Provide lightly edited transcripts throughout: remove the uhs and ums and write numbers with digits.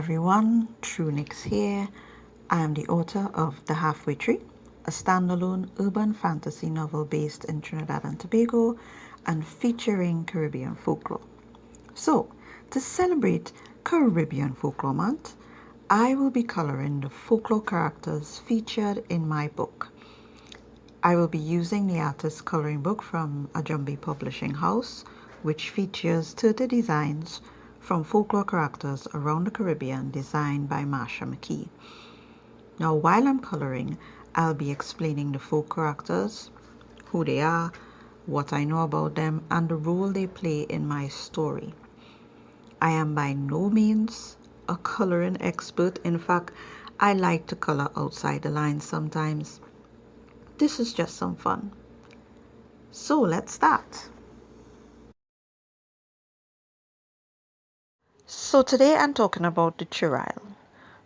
everyone, Trunix here. I am the author of The Halfway Tree, a standalone urban fantasy novel based in Trinidad and Tobago and featuring Caribbean folklore. So, to celebrate Caribbean Folklore Month, I will be coloring the folklore characters featured in my book. I will be using the artist's coloring book from Ajumbi Publishing House, which features 30 designs from folklore characters around the Caribbean designed by Marsha McKee. Now, while I'm coloring, I'll be explaining the folk characters, who they are, what I know about them, and the role they play in my story. I am by no means a coloring expert. In fact, I like to color outside the lines sometimes. This is just some fun. So let's start. So today I'm talking about the churil,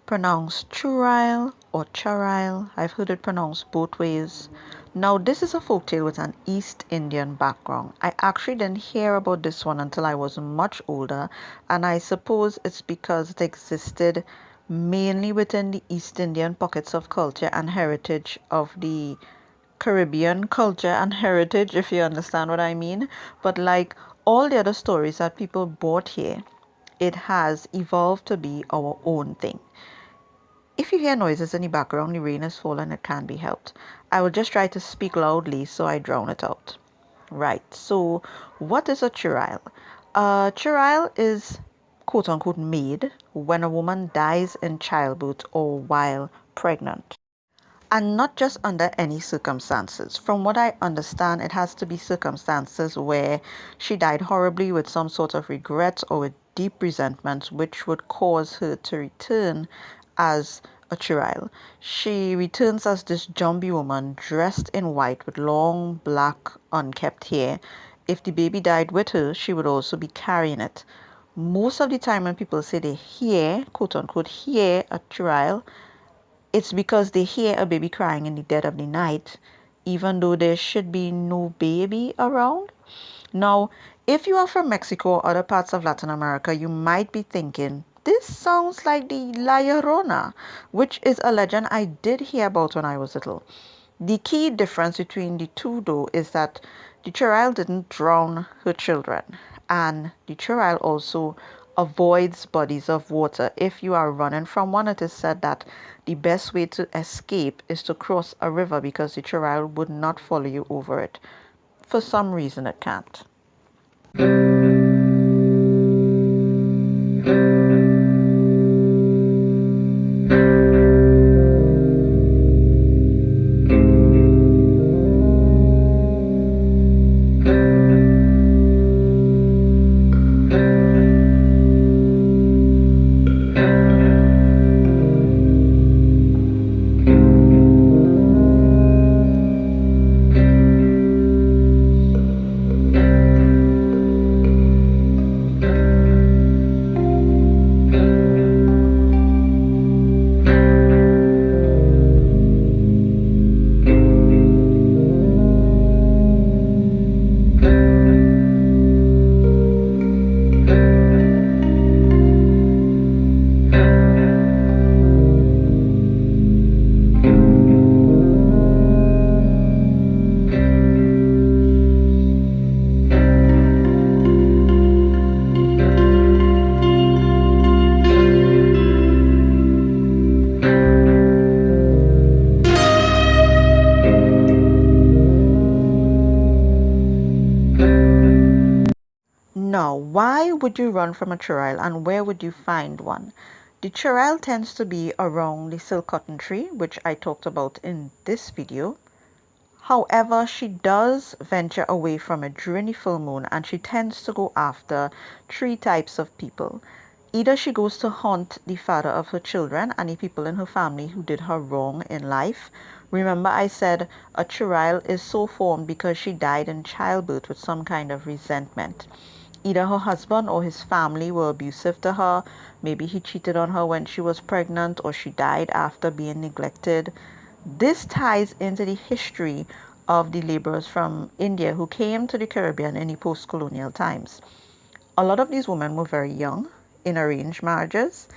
pronounced churil or churil. I've heard it pronounced both ways. Now this is a folktale with an East Indian background. I actually didn't hear about this one until I was much older, and I suppose it's because it existed mainly within the East Indian pockets of culture and heritage of the Caribbean culture and heritage, if you understand what I mean. But like all the other stories that people brought here, it has evolved to be our own thing. If you hear noises in the background, the rain is falling, it can't be helped. I will just try to speak loudly so I drown it out. Right, so what is a churil? A churil is quote unquote made when a woman dies in childbirth or while pregnant. And not just under any circumstances. From what I understand, it has to be circumstances where she died horribly with some sort of regret or with deep resentment, which would cause her to return as a churil. She returns as this jumpy woman dressed in white with long black unkept hair. If the baby died with her, she would also be carrying it. Most of the time when people say they hear, quote unquote, hear a churil, it's because they hear a baby crying in the dead of the night, even though there should be no baby around. Now, if you are from Mexico or other parts of Latin America, you might be thinking, this sounds like the La Llorona, which is a legend I did hear about when I was little. The key difference between the two, though, is that the churil didn't drown her children, and the churil also avoids bodies of water. If you are running from one, it is said that the best way to escape is to cross a river because the churil would not follow you over it. For some reason, it can't. Now, why would you run from a churil and where would you find one? The churil tends to be around the silk cotton tree, which I talked about in this video. However, she does venture away from it during the full moon, and she tends to go after three types of people. Either she goes to haunt the father of her children and the people in her family who did her wrong in life. Remember I said a churil is so formed because she died in childbirth with some kind of resentment. Either her husband or his family were abusive to her. Maybe he cheated on her when she was pregnant, or she died after being neglected. This ties into the history of the laborers from India who came to the Caribbean in the post-colonial times. A lot of these women were very young in arranged marriages,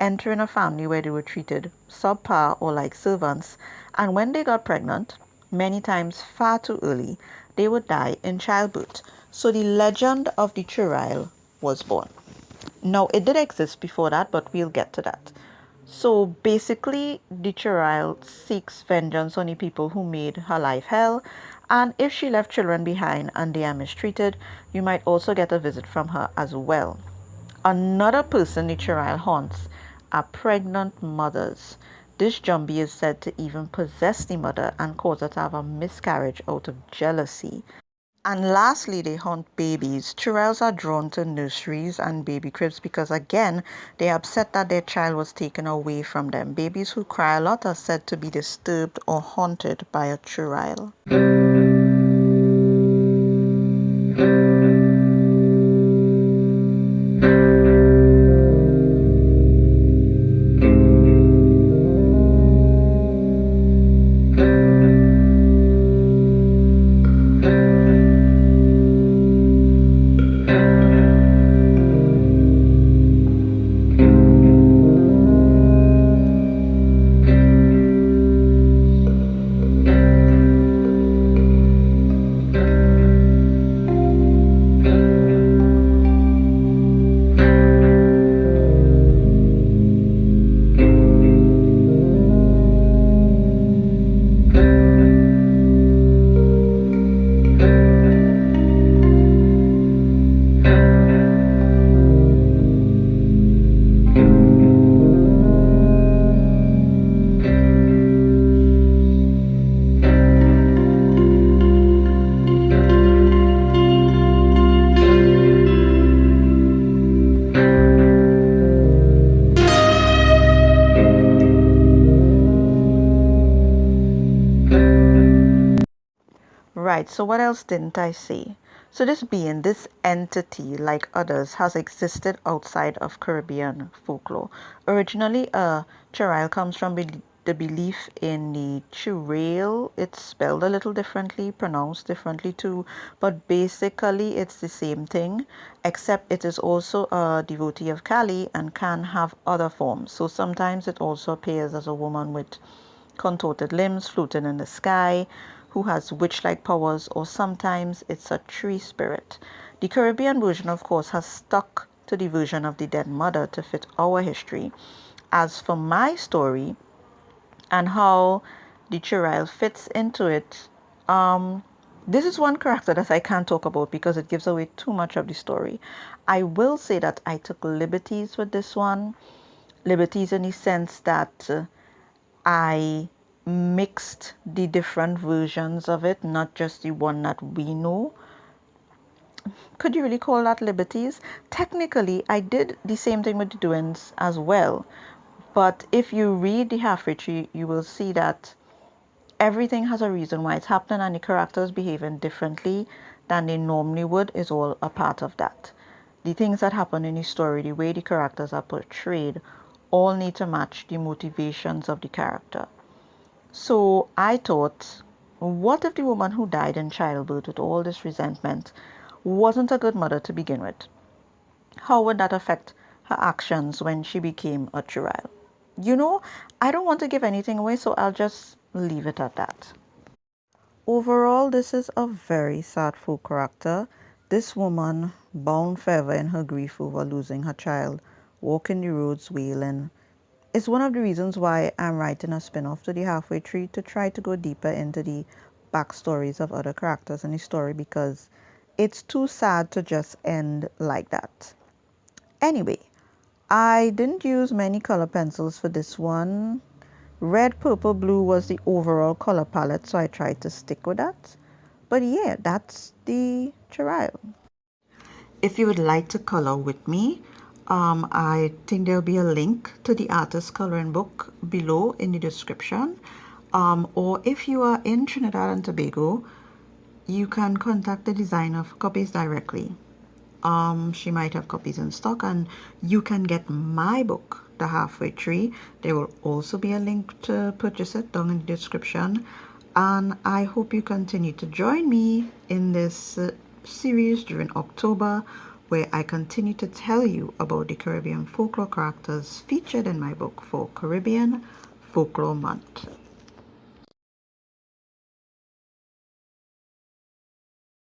entering a family where they were treated subpar or like servants, and when they got pregnant, many times far too early, they would die in childbirth. So the legend of the churil was born. Now, it did exist before that, but we'll get to that. So basically, the churil seeks vengeance on the people who made her life hell, and if she left children behind and they are mistreated, you might also get a visit from her as well. Another person the churil haunts are pregnant mothers. This Jumbie is said to even possess the mother and cause her to have a miscarriage out of jealousy. And lastly, they haunt babies. Churels are drawn to nurseries and baby cribs because, again, they are upset that their child was taken away from them. Babies who cry a lot are said to be disturbed or haunted by a churel. Right, so what else didn't I say? So this being, this entity, like others, has existed outside of Caribbean folklore. Originally, churil comes from the belief in the churail. It's spelled a little differently, pronounced differently too, but basically it's the same thing, except it is also a devotee of Kali and can have other forms. So sometimes it also appears as a woman with contorted limbs floating in the sky, who has witch like powers, or sometimes it's a tree spirit. The Caribbean version, of course, has stuck to the version of the dead mother to fit our history. As for my story and how the churil fits into it, this is one character that I can't talk about because it gives away too much of the story. I will say that I took liberties with this one, liberties in the sense that I mixed the different versions of it, not just the one that we know. Could you really call that liberties? Technically, I did the same thing with the doings as well. But if you read the halfway tree, you will see that everything has a reason why it's happening, and the characters behaving differently than they normally would is all a part of that. The things that happen in the story, the way the characters are portrayed, all need to match the motivations of the character. So I thought, what if the woman who died in childbirth with all this resentment wasn't a good mother to begin with? How would that affect her actions when she became a churil? I don't want to give anything away, so I'll just leave it at that. Overall, this is a very sad folk character. This woman, bound forever in her grief over losing her child, walking the roads wailing, is one of the reasons why I'm writing a spin-off to the Halfway Tree, to try to go deeper into the backstories of other characters in the story, because it's too sad to just end like that. Anyway, I didn't use many color pencils for this one. Red, purple, blue was the overall color palette, so I tried to stick with that. But yeah, that's the churil. If you would like to color with me, I think there'll be a link to the artist coloring book below in the description. Or if you are in Trinidad and Tobago, you can contact the designer for copies directly. She might have copies in stock, and you can get my book, The Halfway Tree. There will also be a link to purchase it down in the description. And I hope you continue to join me in this series during October, where I continue to tell you about the Caribbean folklore characters featured in my book for Caribbean Folklore Month.